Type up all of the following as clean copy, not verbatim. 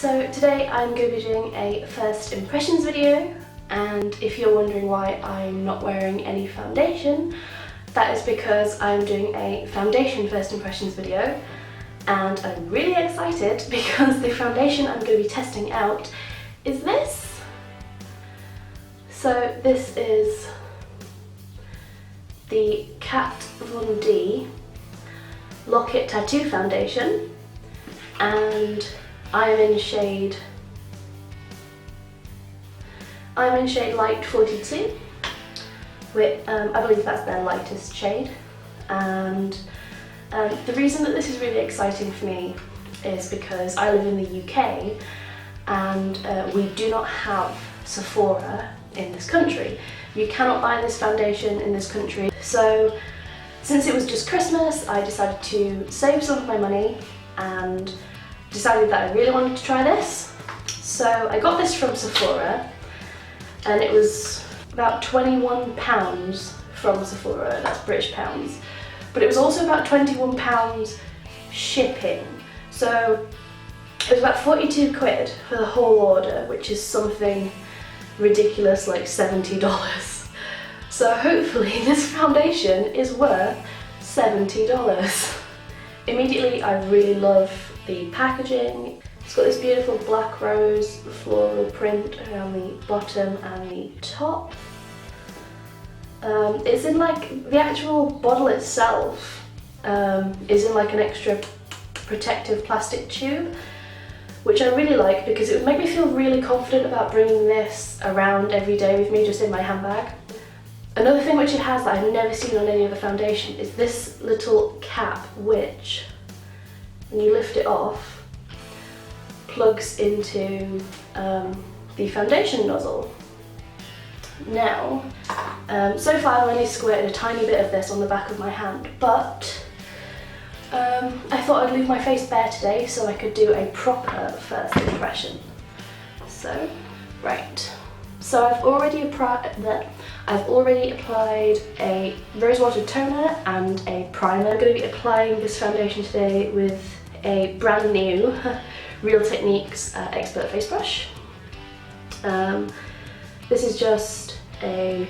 So today I'm going to be doing a first impressions video, and if you're wondering why I'm not wearing any foundation, that is because I'm doing a foundation first impressions video, and I'm really excited because the foundation I'm going to be testing out is this. So this is the Kat Von D Lock-It Tattoo Foundation, and I'm in shade Light 42, which I believe that's their lightest shade. And the reason that this is really exciting for me is because I live in the UK and we do not have Sephora in this country. You cannot buy this foundation in this country. So since it was just Christmas, I decided to save some of my money and decided that I really wanted to try this. So I got this from Sephora, and it was about £21 from Sephora, that's British pounds. But it was also about £21 shipping. So it was about 42 quid for the whole order, which is something ridiculous like $70. So hopefully this foundation is worth $70. Immediately I really love the packaging. It's got this beautiful black rose floral print around the bottom and the top. It's in like, the actual bottle itself is in like an extra protective plastic tube, which I really like because it would make me feel really confident about bringing this around every day with me, just in my handbag. Another thing which it has that I've never seen on any other foundation is this little cap, which when you lift it off, plugs into the foundation nozzle. Now, so far I've only squirted a tiny bit of this on the back of my hand, but I thought I'd leave my face bare today so I could do a proper first impression. So, right. So I've already applied a rose-water toner and a primer. I'm going to be applying this foundation today with a brand new Real Techniques Expert Face Brush. This is just a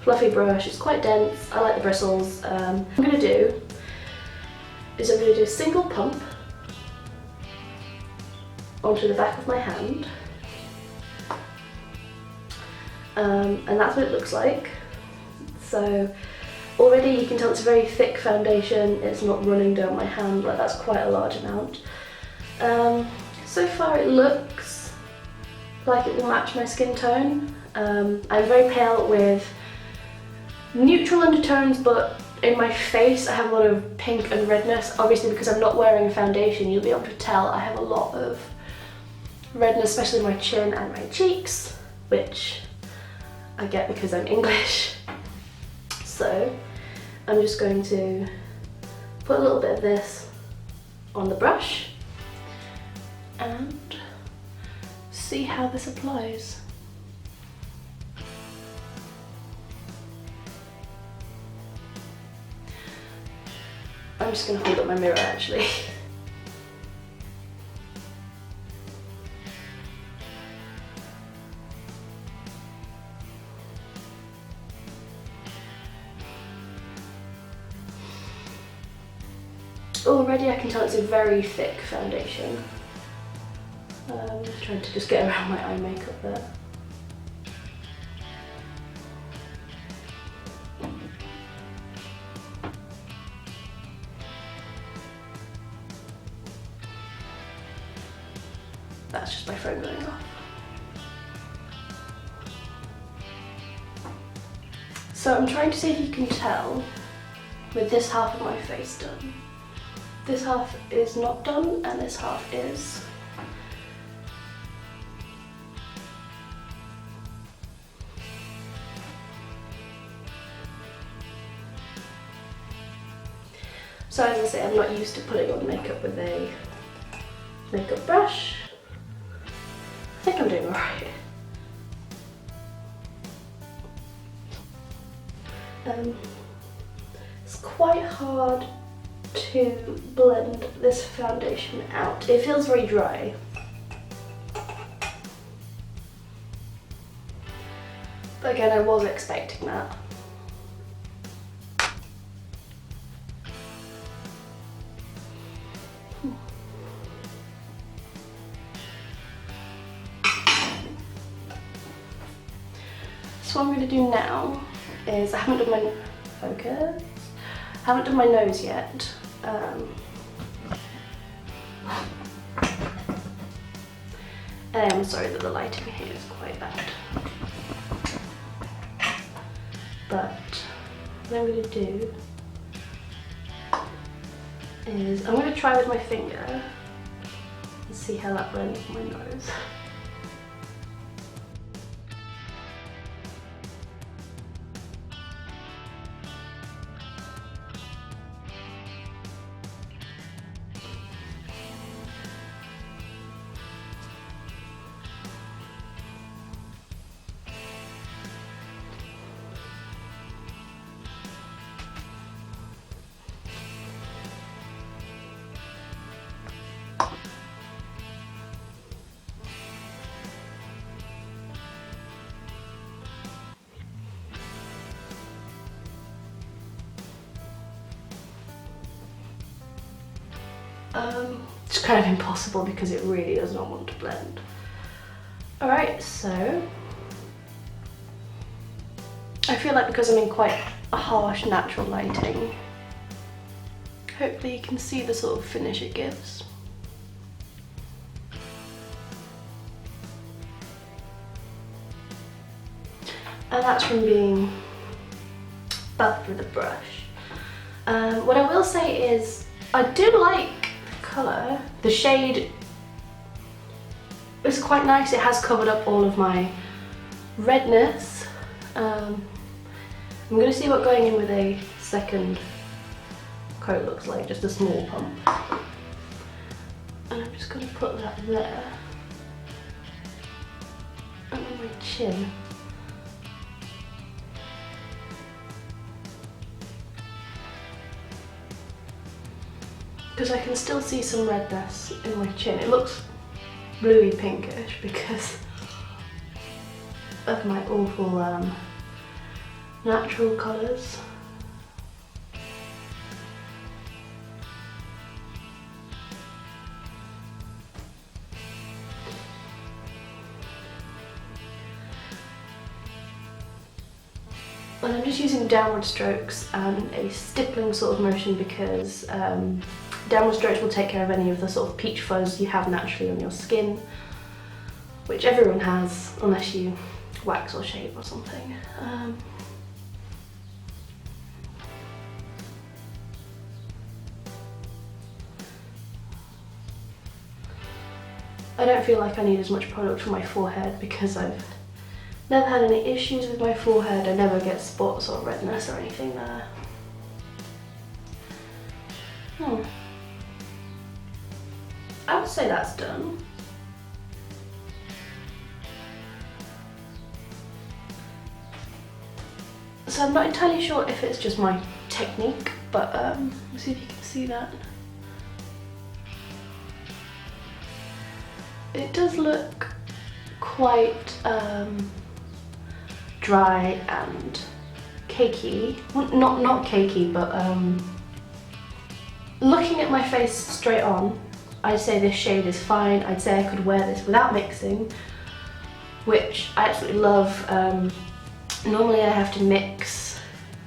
fluffy brush, it's quite dense, I like the bristles. What I'm going to do is I'm going to do a single pump onto the back of my hand. And that's what it looks like. So already you can tell it's a very thick foundation, it's not running down my hand, like that's quite a large amount. So far it looks like it will match my skin tone. I'm very pale with neutral undertones, but in my face I have a lot of pink and redness. Obviously because I'm not wearing a foundation, you'll be able to tell I have a lot of redness, especially in my chin and my cheeks, which I get because I'm English. So I'm just going to put a little bit of this on the brush and see how this applies. I'm just going to hold up my mirror actually. Already I can tell it's a very thick foundation. I'm just trying to get around my eye makeup there. That's just my phone going off. So I'm trying to see if you can tell with this half of my face done. This half is not done and this half is. So as I say, I'm not used to putting on makeup with a makeup brush. I think I'm doing alright. It's quite hard to blend this foundation out. It feels very dry. But again, I was expecting that. So what I'm going to do now is, I haven't done my focus. I haven't done my nose yet. I am sorry that the lighting here is quite bad. But what I'm going to do is, I'm going to try with my finger and see how that blends with my nose. It's kind of impossible because it really does not want to blend. Alright, so I feel like because I'm in quite a harsh natural lighting, hopefully you can see the sort of finish it gives. And that's from being buffed with a brush. What I will say is, I do like the colour. The shade is quite nice. It has covered up all of my redness. I'm going to see what going in with a second coat looks like, just a small pump. And I'm just going to put that there. And on my chin. Because I can still see some redness in my chin. It looks bluey pinkish because of my awful natural colours. And I'm just using downward strokes and a stippling sort of motion because downward strokes will take care of any of the sort of peach fuzz you have naturally on your skin, which everyone has unless you wax or shave or something. I don't feel like I need as much product for my forehead because I've never had any issues with my forehead. I never get spots or redness or anything there. I would say that's done. So I'm not entirely sure if it's just my technique, but let's see if you can see that. It does look quite dry and cakey. Well, not cakey, but looking at my face straight on, I'd say this shade is fine. I'd say I could wear this without mixing, which I absolutely love. Normally I have to mix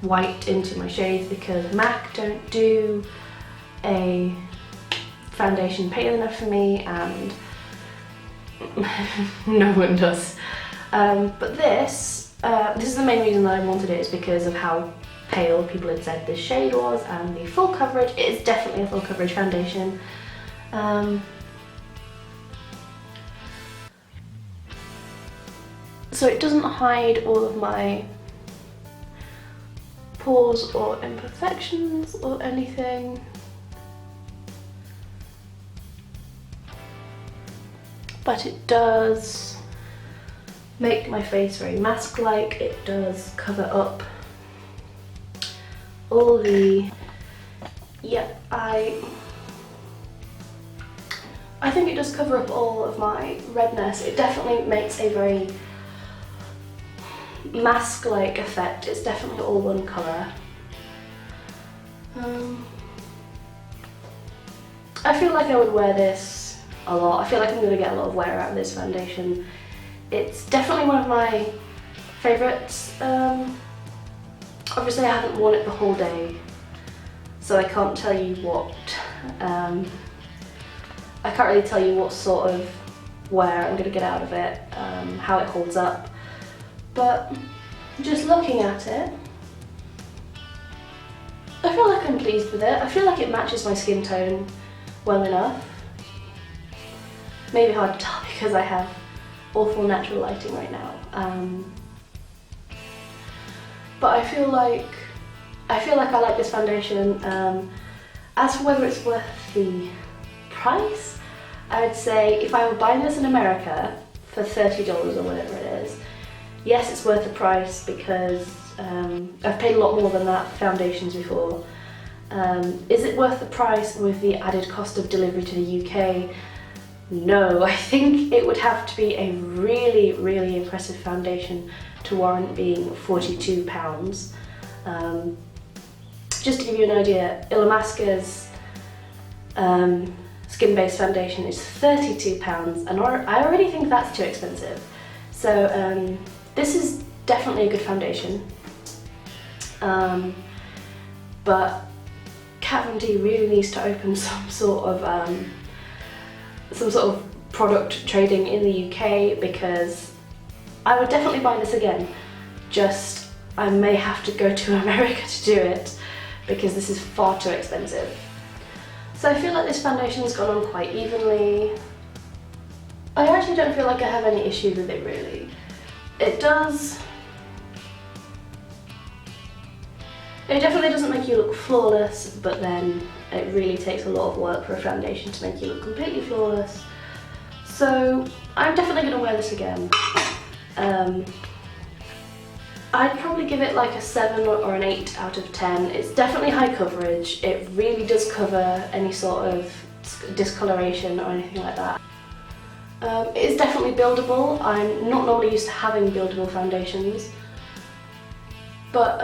white into my shades because MAC don't do a foundation pale enough for me, and no one does. But this is the main reason that I wanted it, is because of how pale people had said this shade was, and the full coverage. It is definitely a full coverage foundation. So it doesn't hide all of my pores or imperfections or anything. But it does make my face very mask-like. It does cover up all the... Yeah, I think it does cover up all of my redness. It definitely makes a very mask-like effect. It's definitely all one colour. I feel like I would wear this a lot. I feel like I'm going to get a lot of wear out of this foundation. It's definitely one of my favourites. Obviously I haven't worn it the whole day, so I can't tell you what, I can't really tell you what sort of wear I'm going to get out of it, how it holds up, but just looking at it, I feel like I'm pleased with it. I feel like it matches my skin tone well enough. Maybe hard to tell because I have awful natural lighting right now. But I feel like I like this foundation. As for whether it's worth the price, I would say if I were buying this in America for $30 or whatever it is, yes, it's worth the price because I've paid a lot more than that for foundations before. Is it worth the price with the added cost of delivery to the UK? No, I think it would have to be a really, really impressive foundation to warrant being £42. Just to give you an idea, Illamasqua's skin-based foundation is £32, and I already think that's too expensive. So this is definitely a good foundation, but Kat Von D really needs to open some sort of product trading in the UK, because I would definitely buy this again, just I may have to go to America to do it because this is far too expensive. So I feel like this foundation's gone on quite evenly. I actually don't feel like I have any issue with it really. It definitely doesn't make you look flawless, but then it really takes a lot of work for a foundation to make you look completely flawless. So I'm definitely going to wear this again. I'd probably give it like a 7 or an 8 out of 10. It's definitely high coverage. It really does cover any sort of discoloration or anything like that. It is definitely buildable. I'm not normally used to having buildable foundations, but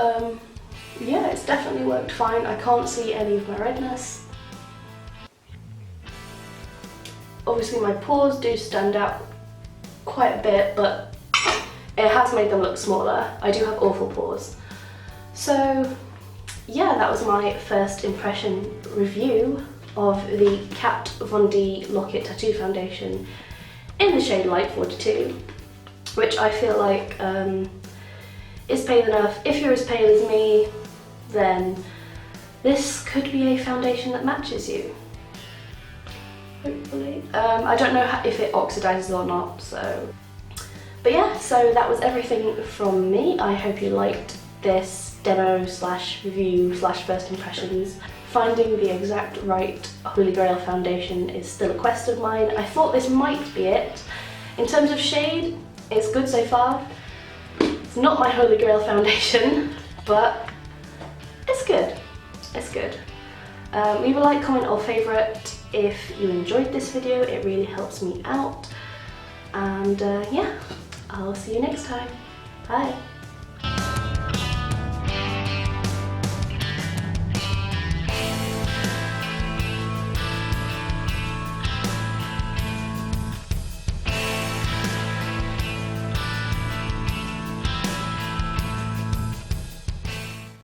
yeah, it's definitely worked fine. I can't see any of my redness. Obviously my pores do stand out quite a bit, but it has made them look smaller. I do have awful pores. So yeah, that was my first impression review of the Kat Von D Lock-It Tattoo Foundation in the shade Light 42, which I feel like is pale enough. If you're as pale as me, then this could be a foundation that matches you, hopefully. I don't know if it oxidizes or not, so. But yeah, so that was everything from me. I hope you liked this demo slash review slash first impressions. Finding the exact right Holy Grail foundation is still a quest of mine. I thought this might be it. In terms of shade, it's good so far. It's not my Holy Grail foundation, but it's good. It's good. Leave a like, comment or favourite if you enjoyed this video. It really helps me out. And yeah, I'll see you next time. Bye.